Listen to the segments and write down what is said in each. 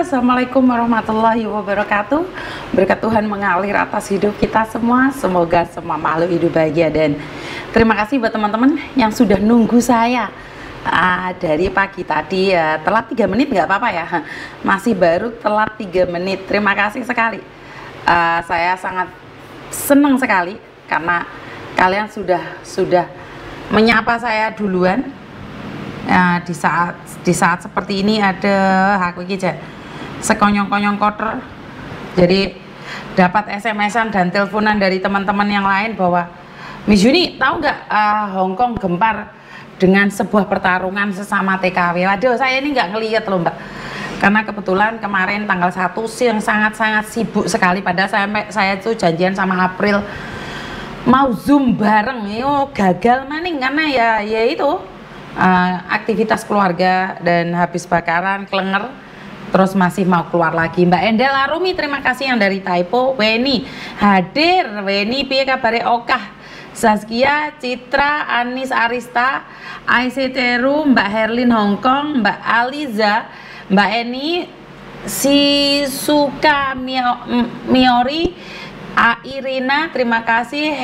Assalamualaikum warahmatullahi wabarakatuh. Berkat Tuhan mengalir atas hidup kita semua. Semoga semua makhluk hidup bahagia. Dan terima kasih buat teman-teman yang sudah nunggu saya dari pagi tadi ya. Telat 3 menit nggak apa-apa ya. Masih baru telat 3 menit. Terima kasih sekali. Saya sangat senang sekali karena kalian sudah menyapa saya duluan. Di saat seperti ini ada aku aja sekonyong-konyong kotor, jadi dapat SMS-an dan teleponan dari teman-teman yang lain bahwa Miss Yuni tahu nggak Hong Kong gempar dengan sebuah pertarungan sesama TKW. Waduh, saya ini nggak ngeliat loh Mbak, karena kebetulan kemarin tanggal 1 yang sangat-sangat sibuk sekali, padahal saya tuh janjian sama April mau Zoom bareng, gagal maning karena ya itu aktivitas keluarga dan habis bakaran kelenger, terus masih mau keluar lagi. Mbak Endel Arumi, terima kasih yang dari Taipo. Weni hadir, Weni piye kabare Okah, Saskia, Citra, Anis Arista, IC Teru, Mbak Herlin Hongkong, Mbak Aliza, Mbak Eni, Sisuka Miori, Irina, terima kasih.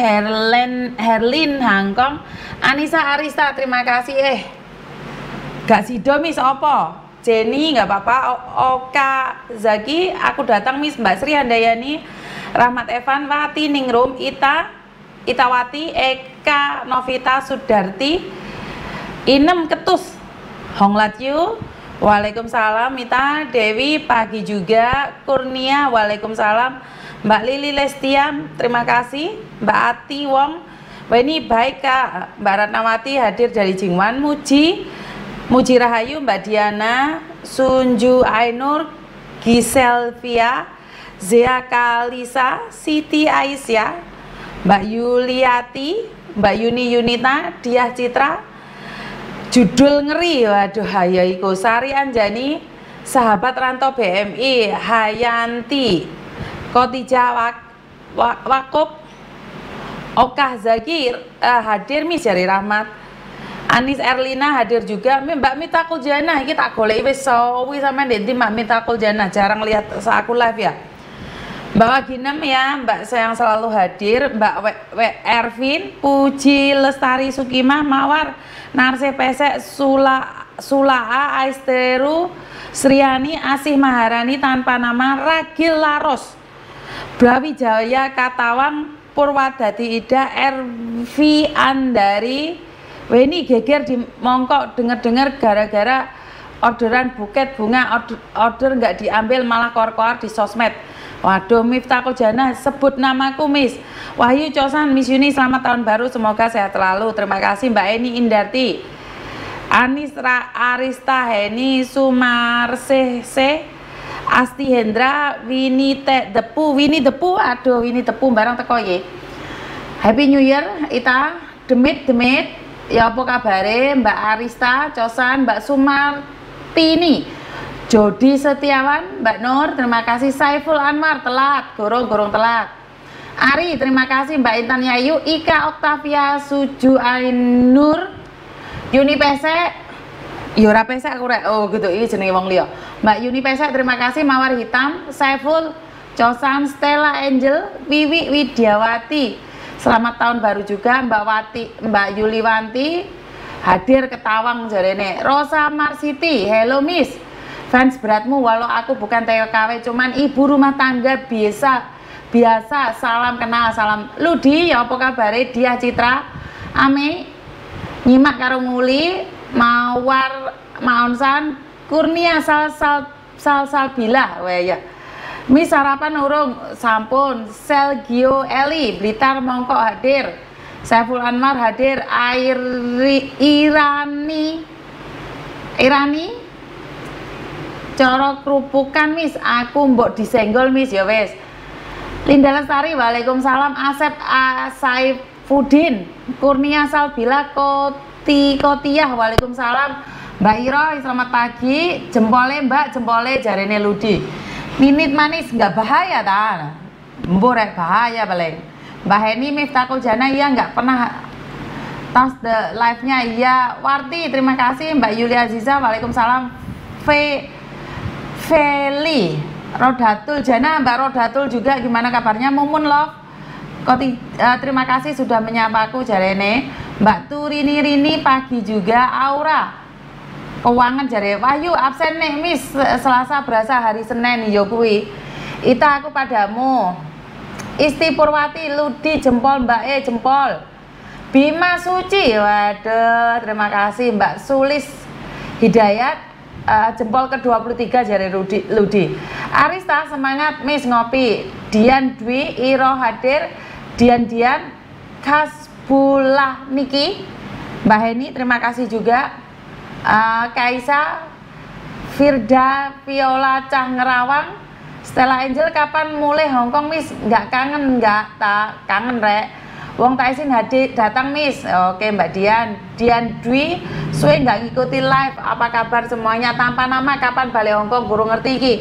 Herlin Hongkong, Anissa Arista, terima kasih. Gak sido Miss opo? Jenny nggak apa-apa. Oka Zaki, aku datang Miss. Mbak Sri Handayani, Rahmat Evan, Wati Ningrum, Itawati, Eka Novita Sudarti, Inem Ketus, Honglatyu, waalaikumsalam. Mita Dewi pagi juga. Kurnia, waalaikumsalam. Mbak Lili Lestiam, terima kasih. Mbak Ati Wong, wah ini baik Kak. Mbak Ratnawati hadir dari Jingwan. Muji Rahayu, Mbak Diana, Sunju Ainur, Giselvia, Zea Kalisa, Siti Aisyah, Mbak Yuliati, Mbak Yuni Yunita, Diah Citra, judul ngeri, waduh hayaiku. Sari Anjani, sahabat rantau BMI, Hayanti, Kotija Wakub, Okah Zakir hadir Miss dari Rahmat. Anis Erlina hadir juga. Mbak Mita Kuljana, iki tak goleki wis sawi sampean ndek Mbak Mita Kuljana, jarang lihat aku live ya. Mbak Waginem ya, Mbak sayang selalu hadir. Mbak Ervin, Puji Lestari Sukimah, Mawar, Narse Pesek, Sulaa Aisteru, Sriani, Asih Maharani tanpa nama, Ragil Laros, Brawijaya Katawang, Purwadati Ida, RV Andari. Weni geger di mongkok denger-denger gara-gara orderan buket bunga, order nggak diambil malah kor-kor di sosmed. Waduh, Miftahul Jannah sebut namaku Miss. Wahyu Cosan, Miss Yuni selamat tahun baru, semoga sehat selalu. Terima kasih Mbak Eni Indarti, Anis Arista, Heni Sumarsese, Asti Hendra, Winnie Depu, aduh Winnie Depu barang teko ye. Happy New Year, Ita, demit, ya apa kabare Mbak Arista, Cosan, Mbak Sumartini, Jody Setiawan, Mbak Nur, terima kasih. Saiful Anwar, telat, gorong telat. Ari, terima kasih. Mbak Intan Yayu, Ika Oktavia, Suju Ainur, Yuni Pesek, Yura Pesek aku oh gitu, ini jenenge wong liya. Mbak Yuni Pesek, terima kasih. Mawar Hitam, Saiful, Cosan, Stella Angel, Wiwi Widiawati, selamat tahun baru juga. Mbak Yuliwanti hadir Ketawang jarene. Rosa Marsiti, hello Miss, fans beratmu walau aku bukan TKW cuman ibu rumah tangga biasa, salam kenal, salam Ludi, ya apa kabare? Diah Citra, Ame nyimak karo nguli, Mawar Maunsan, Kurnia Salsabila, wah ya. Miss sarapan urung sampun. Selgio Eli Blitar mongkok hadir. Saiful Anwar hadir. Irani Coro kerupukan Miss, aku mbok disenggol Miss ya wes. Linda Lestari, waalaikumsalam. Asep Saifuddin, Kurnia Salbila, Kotiyah, waalaikumsalam. Mbak Iro, selamat pagi. Jempole Mbak, jempole jarene Ludi. Minit manis nggak bahaya ta? Mborek bahaya paling. Mbak Heni Miftahul Jannah, iya nggak pernah tas the live-nya. Iya. Warti, terima kasih. Mbak Yulia Aziza, waalaikumsalam. Feli, Rodatul Jana, Mbak Rodatul juga gimana kabarnya? Mumun Love, terima kasih sudah menyapaku jarene. Mbak Turini pagi juga. Aura keuangan jare Wahyu absen nih Miss, Selasa berasa hari Senin yo kuwi. Ita aku padamu. Isti Purwati Ludi jempol Mbak jempol. Bima Suci, waduh terima kasih. Mbak Sulis Hidayat jempol ke-23 jari Ludi. Arista semangat Miss ngopi. Dian Dwi Iro hadir. Dian Kasbulah Niki. Mbak Heni terima kasih juga. Kaisa Firda Viola Cah Ngerawang. Stella Angel kapan mulai Hongkong Miss? Nggak kangen, nggak tak kangen rek. Wong tak izin hadir datang Miss. Oke Mbak Dian Dwi suwe nggak ngikuti live, apa kabar semuanya tanpa nama, kapan balik Hongkong guru ngerti iki.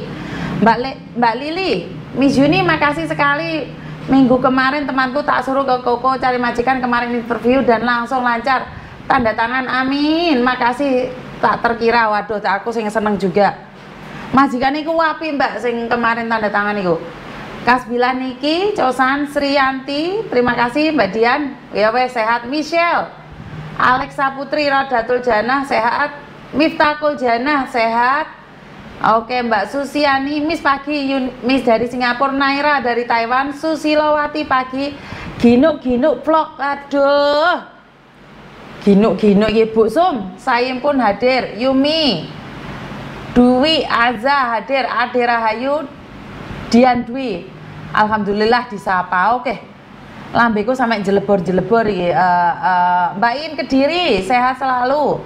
Mbak Lili Miss Yuni makasih sekali, minggu kemarin temanku tak suruh ke Koko cari majikan, kemarin interview dan langsung lancar, tanda tangan amin, makasih tak terkira. Waduh aku sing seneng juga majikan iku wapi Mbak sing kemarin tanda tangan iku. Kasbila Niki, Cosan Sriyanti, terima kasih Mbak Dian. Ya wes sehat. Michelle, Alexa Putri Rodatul Janah sehat. Miftahul Janah sehat. Oke Mbak Susiani, Miss pagi. Miss dari Singapura. Naira dari Taiwan. Susilowati pagi. Ginuk vlog. Aduh. Ginuk ya Bu Sum. Sayem pun hadir. Yumi, Dwi Aza hadir. Ade Rahayu, Dian Dwi. Alhamdulillah disapa. Oke. Lambeku sampai jelebor ya. Mbak In Kediri sehat selalu.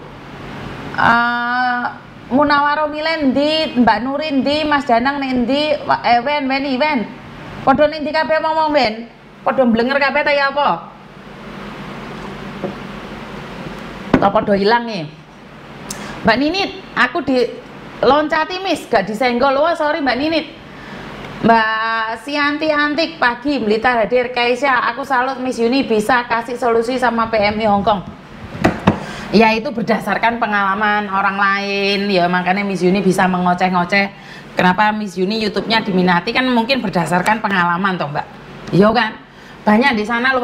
Munawaro Milen di, Mbak Nurin di, Mas Danang nendi, event. Podo nendi kabeh ngomong ben. Podo blenger kabeh ta ya apa? Tak podo hilang nih. Mbak Ninit, aku di loncati Miss, gak disenggol. Wah sorry Mbak Ninit. Mbak Sianti Antik pagi, Blitar hadir. Kaisya, aku salut Miss Yuni bisa kasih solusi sama PMI Hongkong. Ya itu berdasarkan pengalaman orang lain ya, makanya Miss Yuni bisa mengoceh-ngoceh. Kenapa Miss Yuni YouTube-nya diminati kan mungkin berdasarkan pengalaman toh Mbak. Iya kan? Banyak di sana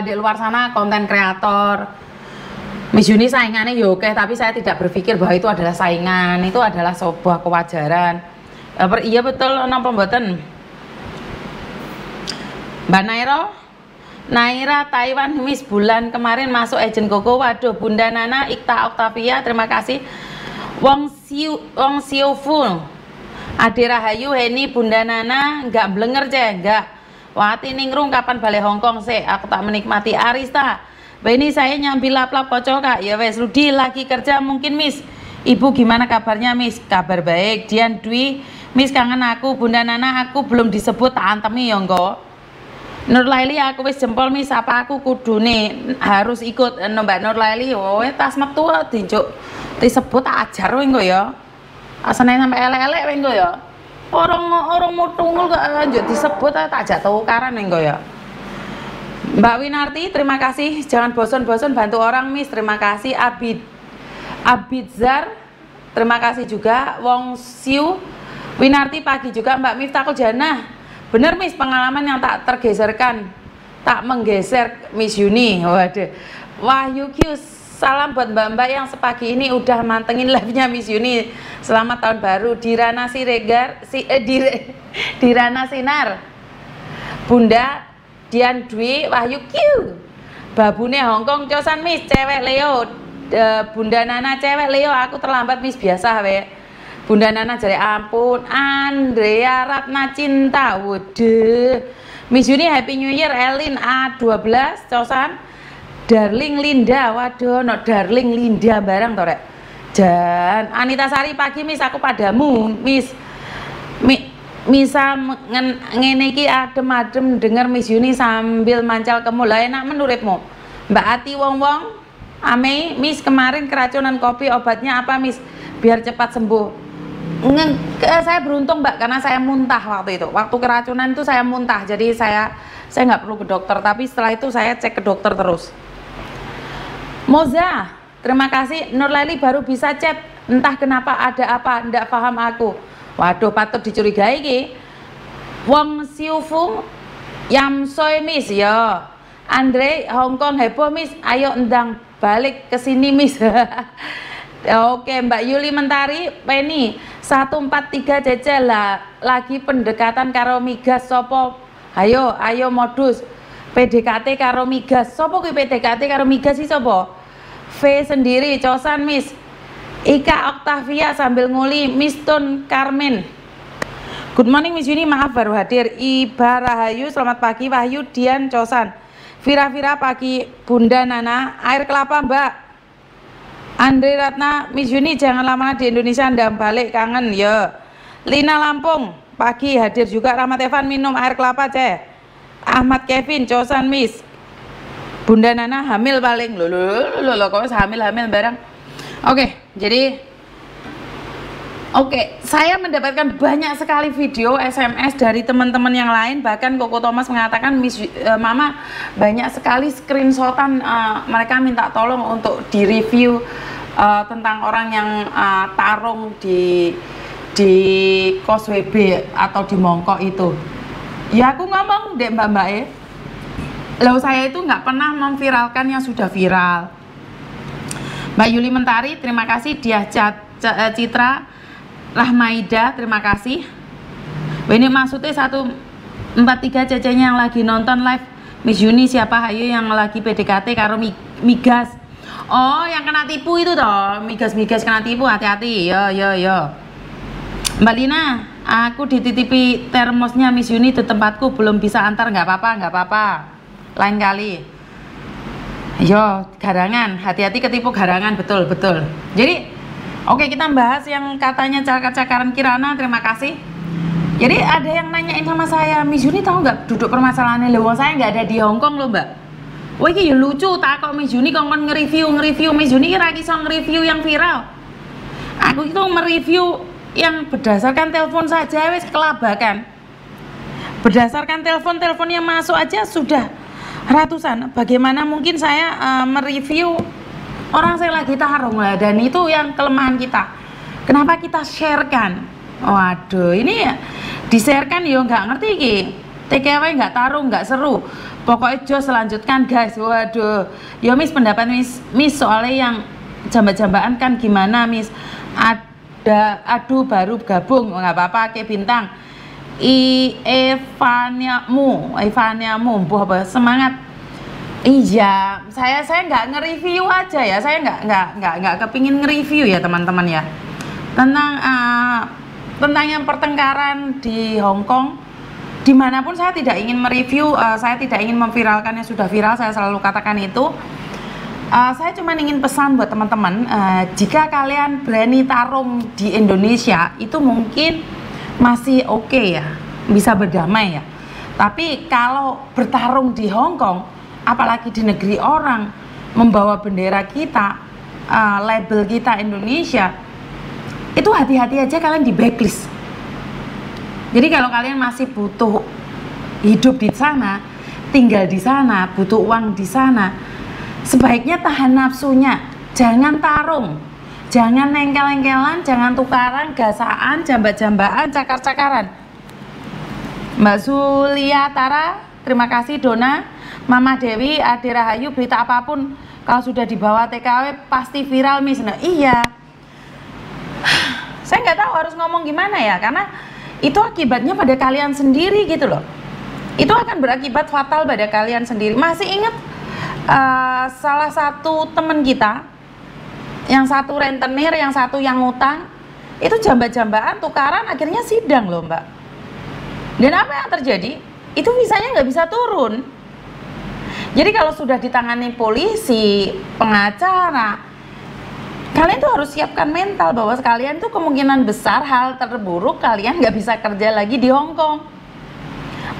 di luar sana konten kreator. Miss Yuni saingannya ya oke, tapi saya tidak berpikir bahwa itu adalah saingan, itu adalah sebuah kewajaran. Iya betul napa mboten? Mbak Naira Taiwan Miss bulan kemarin masuk agent Koko. Waduh Bunda Nana Ikta Octavia terima kasih. Wong Sioful Ade Rahayu Heni Bunda Nana nggak blenger enggak. Wati Ningrung kapan balik Hongkong sih? Aku tak menikmati. Arista ini saya nyambil lap-lap kocok kak. Ya wes Rudi lagi kerja mungkin Miss. Ibu gimana kabarnya Miss? Kabar baik. Dian Dwi Miss kangen aku. Bunda Nana aku belum disebut tak antemi ya engko. Nur Laili aku wis jempol Miss, apa aku kudune harus ikut. Mbak Nur Laili oh tas metu dijuk disebut tak ajar engko ya. Asane sampai elek-elek engko ya. Orang mau tunggu kok lanjut disebut tak ajak tukaran engko ya. Mbak Winarti terima kasih, jangan bosan-bosan bantu orang Miss, terima kasih. Abidzar terima kasih juga. Wong Siu Winarti pagi juga. Mbak Miftahul Janah bener Miss, pengalaman yang tak tergeserkan tak menggeser Miss Yuni. Waduh. Wahyu Q salam buat mbak-mbak yang sepagi ini udah mantengin live-nya Miss Yuni. Selamat tahun baru. Dirana Siregar Dirana Sinar Bunda Dian Dwi Wahyu Q babune Hongkong cosan Miss cewek Leo. Bunda Nana cewek Leo aku terlambat Miss biasa we. Bunda Nana jari ampun. Andrea Ratna Cinta waduh Miss Yuni Happy New Year. Elin A12 cosan. Darling Linda waduh no Darling Linda barang torek. Dan Anita Sari pagi Miss aku padamu Miss. Misa ngene iki adem-adem denger Miss Yuni sambil mancal kemul. Lah enak menurutmu? Mbak Ati wong-wong ame Miss kemarin keracunan kopi obatnya apa Miss biar cepat sembuh? Saya beruntung Mbak karena saya muntah waktu itu. Waktu keracunan itu saya muntah. Jadi saya nggak perlu ke dokter, tapi setelah itu saya cek ke dokter terus. Moza terima kasih. Nur Laili baru bisa chat, entah kenapa ada apa, ndak paham aku. Waduh, patut dicurigai ki. Wong Siufung Yam Soy Miss ya. Andre Hongkong heboh Miss, ayo endang balik ke sini Miss. Oke, Mbak Yuli Mentari Penny 143 cc lah lagi pendekatan karo migas sopo. Ayo modus PDKT karo migas. Sopo kuwi PDKT karo migas sih sopo? V sendiri cosan Miss. Ika Octavia sambil nguli Miss Tun Carmen. Good morning Miss Yuni, maaf baru hadir. Iba Rahayu selamat pagi. Wahyu Dian cosan. Vira pagi. Bunda Nana air kelapa Mbak. Andre Ratna, Miss Yuni jangan lama di Indonesia, Anda balik kangen ya. Lina Lampung pagi hadir juga. Rahmat Evan minum air kelapa ceh. Ahmad Kevin cosan Miss. Bunda Nana hamil paling lo kok hamil bareng. Oke, saya mendapatkan banyak sekali video SMS dari teman-teman yang lain, bahkan Koko Thomas mengatakan Mama banyak sekali screenshotan mereka minta tolong untuk direview tentang orang yang tarung di Kos WB atau di Mongkok itu. Ya aku ngomong deh mbak loh, saya itu nggak pernah memviralkan yang sudah viral. Mbak Yuli Mentari terima kasih. Dia Citra Rahmaida terima kasih. Ini maksudnya 143 cecenya yang lagi nonton live Miss Yuni siapa hayu yang lagi PDKT karo migas. Oh yang kena tipu itu toh, migas kena tipu, hati-hati yo. Mbak Lina, aku dititipi termosnya Miss Yuni di tempatku, belum bisa antar. Nggak apa-apa lain kali. Yo garangan, hati-hati ketipu garangan, betul. Jadi oke, kita bahas yang katanya cakar-cakaran Kirana, terima kasih. Jadi ada yang nanyain sama saya, Miss Yuni tahu nggak duduk permasalahannya? Loh, saya nggak ada di Hongkong loh mbak. Wah ini ya lucu, tak kok Miss Yuni kongkon nge-review Miss Yuni kira kisah nge-review yang viral. Aku itu mereview yang berdasarkan telepon saja, wes kelabakan. Berdasarkan telepon yang masuk aja sudah ratusan. Bagaimana mungkin saya mereview orang saya lagi tarung lah, dan itu yang kelemahan kita. Kenapa kita sharekan? Waduh, ini ya di-sharekan yo nggak ngerti ki. TKW nggak tarung, nggak seru. Pokoknya jos lanjutkan guys. Waduh, yo Miss pendapat Miss soalnya yang jamba-jambaan kan gimana Miss? Aduh baru gabung, nggak apa-apa kayak bintang. Evaniamu, apa semangat. Iya, saya nggak nge-review aja ya, saya nggak kepingin nge-review ya teman-teman ya tentang yang pertengkaran di Hongkong. Dimanapun saya tidak ingin mereview, saya tidak ingin memviralkan yang sudah viral, saya selalu katakan itu. Saya cuma ingin pesan buat teman-teman, jika kalian berani tarung di Indonesia itu mungkin masih oke ya, bisa berdamai ya. Tapi kalau bertarung di Hongkong, apalagi di negeri orang, membawa bendera kita, label kita Indonesia, itu hati-hati aja kalian di backlist. Jadi kalau kalian masih butuh hidup di sana, tinggal di sana, butuh uang di sana, sebaiknya tahan nafsunya, jangan tarung, jangan nengkel-nengkelan, jangan tukaran, gasaan, jamba-jambaan, cakar-cakaran. Mbak Suliatara, terima kasih. Dona, Mama Dewi, Ade Rahayu, berita apapun kalau sudah dibawa TKW pasti viral Miss. Nah, iya. Saya nggak tahu harus ngomong gimana ya, karena itu akibatnya pada kalian sendiri gitu loh. Itu akan berakibat fatal pada kalian sendiri. Masih ingat salah satu teman kita, yang satu rentenir, yang satu yang ngutang, itu jamba-jambaan, tukaran, akhirnya sidang loh mbak. Dan apa yang terjadi? Itu visanya nggak bisa turun. Jadi kalau sudah ditangani polisi, pengacara, kalian tuh harus siapkan mental bahwa kalian tuh kemungkinan besar hal terburuk kalian nggak bisa kerja lagi di Hongkong.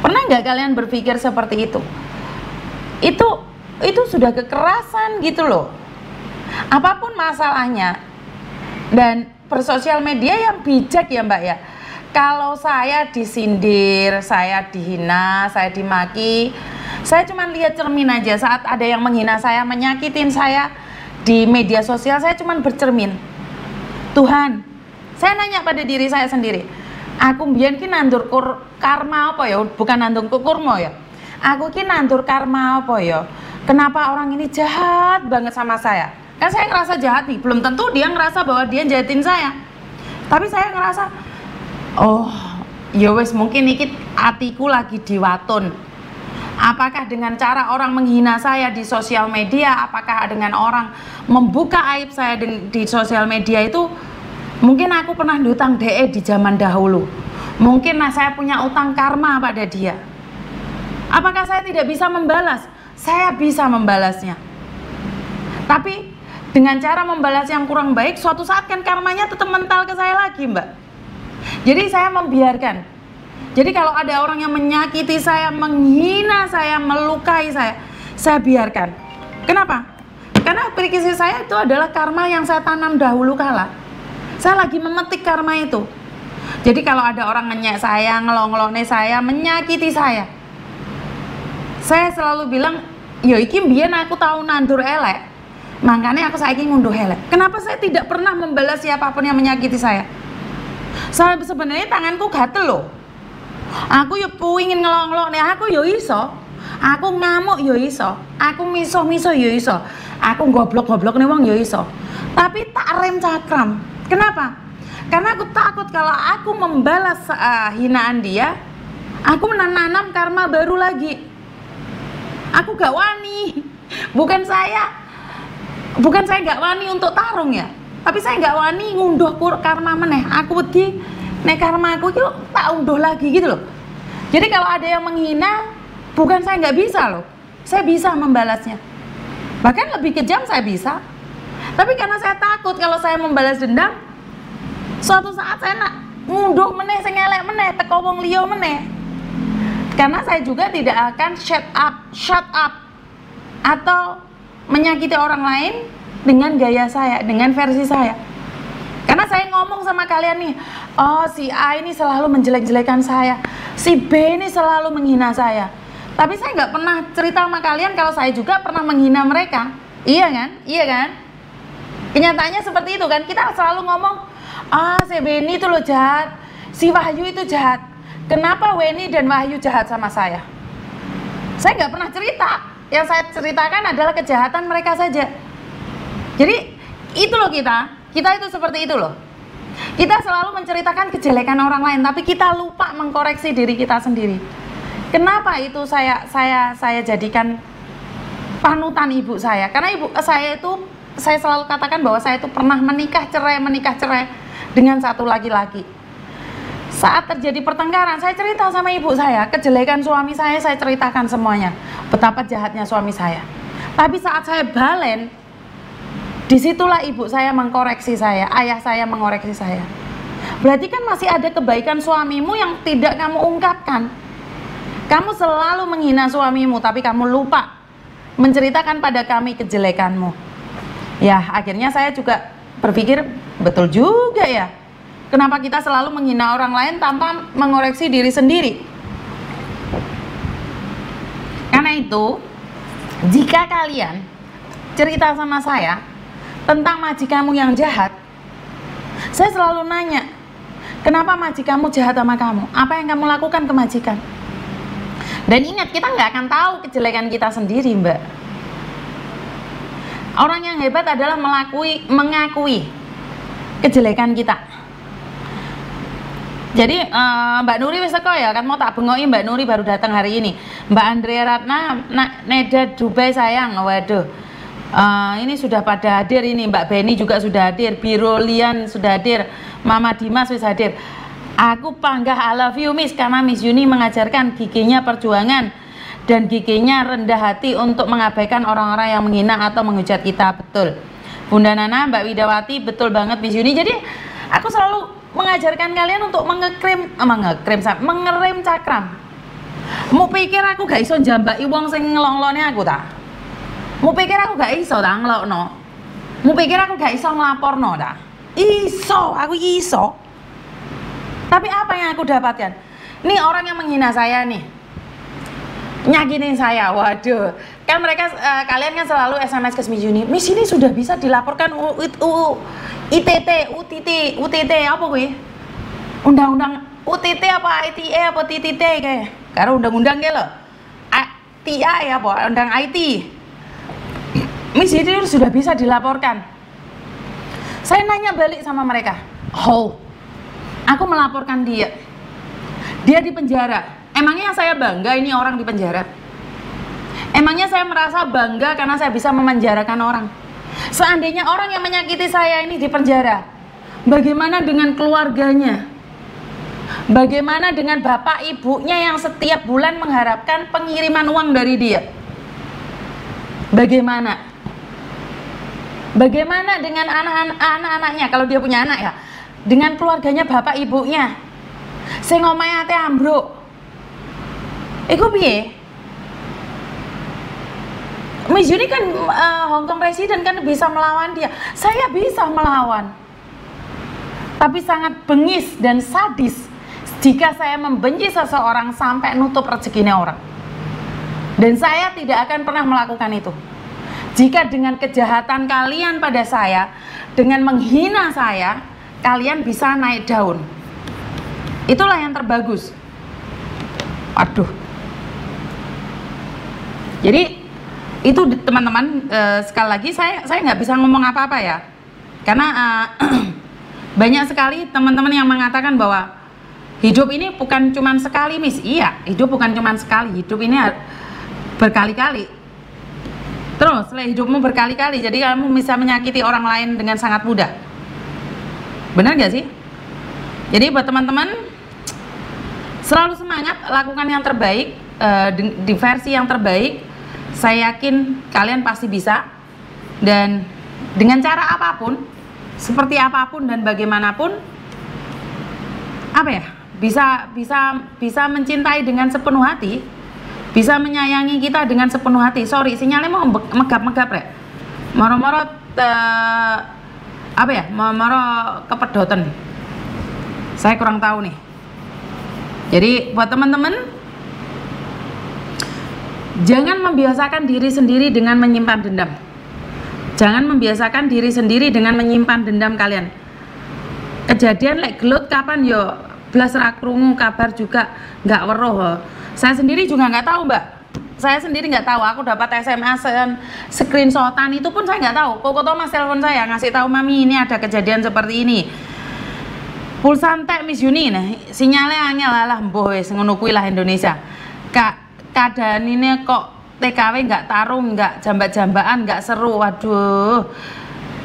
Pernah nggak kalian berpikir seperti itu? Itu sudah kekerasan gitu loh. Apapun masalahnya, dan bersosial media yang bijak ya mbak ya. Kalau saya disindir, saya dihina, saya dimaki, saya cuma lihat cermin aja. Saat ada yang menghina saya, menyakitin saya di media sosial, saya cuma bercermin. Tuhan, saya nanya pada diri saya sendiri, Aku mbiyen ki nandur karma apa ya? Bukan nandur kurma ya. Aku ki nandur karma apa ya? Kenapa orang ini jahat banget sama saya? Kan saya ngerasa jahat nih, belum tentu dia ngerasa bahwa dia jahatin saya. Tapi saya ngerasa, oh, ya wes mungkin iki atiku lagi diwatun. Apakah dengan cara orang menghina saya di sosial media, apakah dengan orang membuka aib saya di sosial media itu, mungkin aku pernah diutang DE di zaman dahulu. Mungkin saya punya utang karma pada dia. Apakah saya tidak bisa membalas? Saya bisa membalasnya. Tapi dengan cara membalas yang kurang baik, suatu saat kan karmanya tetap mental ke saya lagi, Mbak. Jadi saya membiarkan. Jadi kalau ada orang yang menyakiti saya, menghina saya, melukai saya biarkan. Kenapa? Karena prinsip saya itu adalah karma yang saya tanam dahulu kala. Saya lagi memetik karma itu. Jadi kalau ada orang ngenyek saya, ngelong-ngelone saya, menyakiti saya selalu bilang, ya iki mbiyen aku tahu nandur elek, makanya aku saiki ngunduh elek. Kenapa saya tidak pernah membalas siapapun yang menyakiti saya? Saya sebenarnya tanganku gatel loh. Aku yo pengin ngelong-ngelone, aku yo iso. Aku ngamuk yo iso. Aku miso-miso yo iso. Aku goblok-goblok nih wong yo iso. Tapi tak rem cakram. Kenapa? Karena aku takut kalau aku membalas hinaan dia, aku menanam karma baru lagi. Aku gak wani. Bukan saya gak wani untuk tarung ya, tapi saya gak wani ngunduh karma meneh. Aku wedi nek karma aku yuk tak unduh lagi gitu loh. Jadi kalau ada yang menghina, bukan saya nggak bisa loh, saya bisa membalasnya. Bahkan lebih kejam saya bisa. Tapi karena saya takut kalau saya membalas dendam, suatu saat saya nak ngunduh meneh, saya ngelek meneh, teko wong liya meneh. Karena saya juga tidak akan shut up atau menyakiti orang lain dengan gaya saya, dengan versi saya. Karena saya ngomong sama kalian nih, oh si A ini selalu menjelek-jelekan saya, si B ini selalu menghina saya. Tapi saya nggak pernah cerita sama kalian kalau saya juga pernah menghina mereka. Iya kan? Iya kan? Kenyataannya seperti itu kan. Kita selalu ngomong, si Beni itu loh jahat, si Wahyu itu jahat. Kenapa Weni dan Wahyu jahat sama saya? Saya nggak pernah cerita. Yang saya ceritakan adalah kejahatan mereka saja. Jadi itu loh kita itu seperti itu loh. Kita selalu menceritakan kejelekan orang lain, tapi kita lupa mengkoreksi diri kita sendiri. Kenapa itu saya jadikan panutan ibu saya? Karena ibu saya itu, saya selalu katakan bahwa saya itu pernah menikah cerai dengan satu laki-laki. Saat terjadi pertengkaran, saya cerita sama ibu saya, kejelekan suami saya ceritakan semuanya, betapa jahatnya suami saya. Tapi saat saya balen, disitulah ibu saya mengkoreksi saya, ayah saya mengoreksi saya. Berarti kan masih ada kebaikan suamimu yang tidak kamu ungkapkan. Kamu selalu menghina suamimu, tapi kamu lupa menceritakan pada kami kejelekanmu. Ya, akhirnya saya juga berpikir, betul juga ya. Kenapa kita selalu menghina orang lain tanpa mengoreksi diri sendiri? Karena itu, jika kalian cerita sama saya tentang majikanmu yang jahat, saya selalu nanya, kenapa majikanmu jahat sama kamu? Apa yang kamu lakukan ke majikan? Dan ingat, kita nggak akan tahu kejelekan kita sendiri, Mbak. Orang yang hebat adalah mengakui kejelekan kita. Jadi Mbak Nuri wis teko ya, kan mau tak bengoki Mbak Nuri baru datang hari ini. Mbak Andrea Ratna, Neda Dubai sayang, waduh. Ini sudah pada hadir ini, Mbak Beni juga sudah hadir, Biro Lian sudah hadir, Mama Dimas sudah hadir. Aku panggah I love you Miss, karena Miss Yuni mengajarkan giginya perjuangan dan giginya rendah hati untuk mengabaikan orang-orang yang menghina atau menghujat kita. Betul. Bunda Nana, Mbak Widawati, betul banget Miss Yuni. Jadi aku selalu mengajarkan kalian untuk mengerem cakram. Mau pikir aku gak iso njambaki wong sing ngelonglone aku ta? Mau pikir aku gak iso ta ngelokno? Mau pikir aku gak iso nglaporno ta? Iso, aku iso. Tapi apa yang aku dapatkan? Nih orang yang menghina saya nih, nyakitin saya, waduh. Kan mereka, kalian kan selalu SMS ke Miss Yuni, Miss ini sudah bisa dilaporkan ITT, UTT, apa gue? Undang-undang UTT apa ITE apa TTT kayak karo undang-undang kayak lo TI apa undang IT. Miss itu sudah bisa dilaporkan. Saya nanya balik sama mereka, aku melaporkan dia di penjara. Emangnya saya bangga ini orang di penjara? Emangnya saya merasa bangga karena saya bisa memenjarakan orang? Seandainya orang yang menyakiti saya ini di penjara, bagaimana dengan keluarganya? Bagaimana dengan bapak ibunya yang setiap bulan mengharapkan pengiriman uang dari dia? Bagaimana? Bagaimana dengan anak-anaknya kalau dia punya anak ya? Dengan keluarganya bapak ibunya? Sing omahe ate ambruk. Iku piye? Miss Yuni kan Hong Kong Resident kan bisa melawan dia. Saya bisa melawan. Tapi sangat bengis dan sadis jika saya membenci seseorang sampai nutup rezekinya orang. Dan saya tidak akan pernah melakukan itu. Jika dengan kejahatan kalian pada saya, dengan menghina saya, kalian bisa naik daun. Itulah yang terbagus. Aduh. Jadi itu teman-teman, sekali lagi saya nggak bisa ngomong apa-apa ya, karena banyak sekali teman-teman yang mengatakan bahwa hidup ini bukan cuma sekali, Miss. Iya, hidup bukan cuma sekali, hidup ini berkali-kali. Terus hidupmu berkali-kali, jadi kamu bisa menyakiti orang lain dengan sangat mudah. Benar gak sih? Jadi buat teman-teman, selalu semangat, lakukan yang terbaik, di versi yang terbaik. Saya yakin kalian pasti bisa, dan dengan cara apapun, seperti apapun dan bagaimanapun, apa ya, bisa mencintai dengan sepenuh hati, bisa menyayangi kita dengan sepenuh hati. Sorry, sinyalnya mau megap-megap ya, moro-moro apa ya, moro kepedotan. Saya kurang tahu nih. Jadi buat teman-teman, jangan membiasakan diri sendiri dengan menyimpan dendam. Jangan membiasakan diri sendiri dengan menyimpan dendam kalian. Kejadian lek gelut kapan yo blas ra krungu kabar juga nggak weruh. Saya sendiri juga nggak tahu, Mbak. Saya sendiri nggak tahu. Aku dapat SMS dan screenshotan itu pun saya nggak tahu. Kok Thomas telepon saya ngasih tahu, Mami ini ada kejadian seperti ini. Pulsa entek Miss Yuni, nah sinyalnya angel lah mboh wis ngono kuwi lah Indonesia. Keadaan ini kok TKW nggak tarung, nggak jambak-jambakan, nggak seru. Waduh,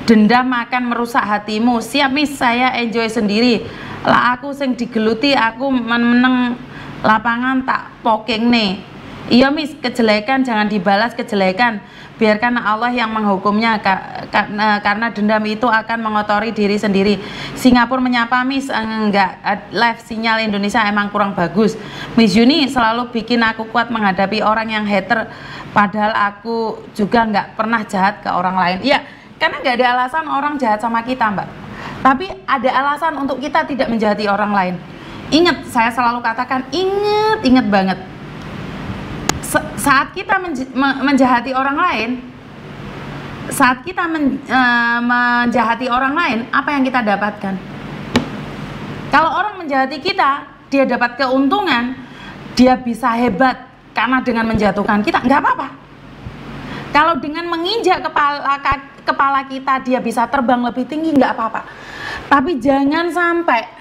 dendam akan merusak hatimu. Siap Miss, saya enjoy sendiri. Lah aku sing digeluti, aku meneng lapangan tak poking nih. Iya Miss, kejelekan jangan dibalas kejelekan, biarkan Allah yang menghukumnya, karena dendam itu akan mengotori diri sendiri. Singapura menyapa Miss, enggak, live sinyal Indonesia emang kurang bagus. Miss Yuni selalu bikin aku kuat menghadapi orang yang hater, padahal aku juga nggak pernah jahat ke orang lain. Iya, karena nggak ada alasan orang jahat sama kita, Mbak, tapi ada alasan untuk kita tidak menjahati orang lain. Ingat, saya selalu katakan, ingat banget, saat kita menjahati orang lain, menjahati orang lain, apa yang kita dapatkan? Kalau orang menjahati kita, dia dapat keuntungan, dia bisa hebat karena dengan menjatuhkan kita, nggak apa-apa. Kalau dengan menginjak kepala kita, dia bisa terbang lebih tinggi, nggak apa-apa. Tapi jangan sampai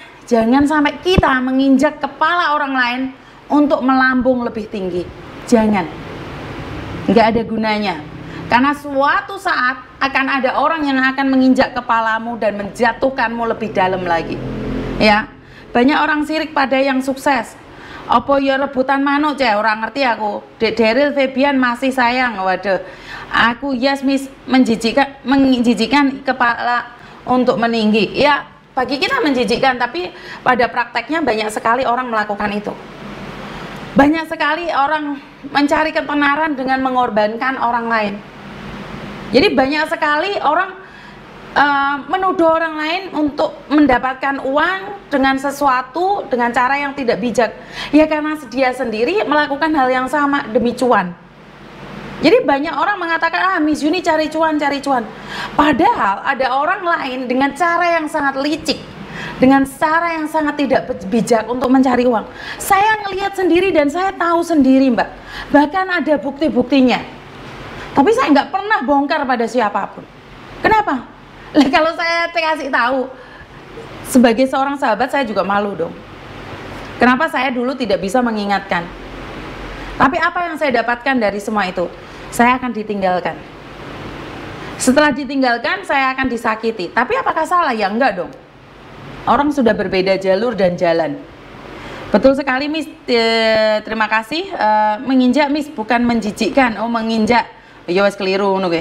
kita menginjak kepala orang lain untuk melambung lebih tinggi. Jangan, nggak ada gunanya, karena suatu saat akan ada orang yang akan menginjak kepalamu dan menjatuhkanmu lebih dalam lagi. Ya, banyak orang sirik pada yang sukses. Apa ya rebutan manuk ceh, orang ngerti aku. Dek Daryl Febian masih sayang, waduh. Aku yes Miss, menjijikkan kepala untuk meninggi. Ya, bagi kita menjijikkan, tapi pada prakteknya banyak sekali orang melakukan itu. Banyak sekali orang mencari ketenaran dengan mengorbankan orang lain. Jadi banyak sekali orang menuduh orang lain untuk mendapatkan uang dengan sesuatu dengan cara yang tidak bijak. Ya karena dia sendiri melakukan hal yang sama demi cuan. Jadi banyak orang mengatakan, Miss Yuni cari cuan. Padahal ada orang lain dengan cara yang sangat licik, dengan cara yang sangat tidak bijak untuk mencari uang. Saya ngelihat sendiri dan saya tahu sendiri, Mbak. Bahkan ada bukti-buktinya. Tapi saya nggak pernah bongkar pada siapapun. Kenapa? Lah kalau saya kasih tahu, sebagai seorang sahabat saya juga malu dong. Kenapa saya dulu tidak bisa mengingatkan? Tapi apa yang saya dapatkan dari semua itu? Saya akan ditinggalkan. Setelah ditinggalkan, saya akan disakiti. Tapi apakah salah? Ya enggak dong. Orang sudah berbeda jalur dan jalan. Betul sekali, Miss. Terima kasih. Menginjak, Miss, bukan menjijikkan. Oh, menginjak. Ya wes keliru ngono.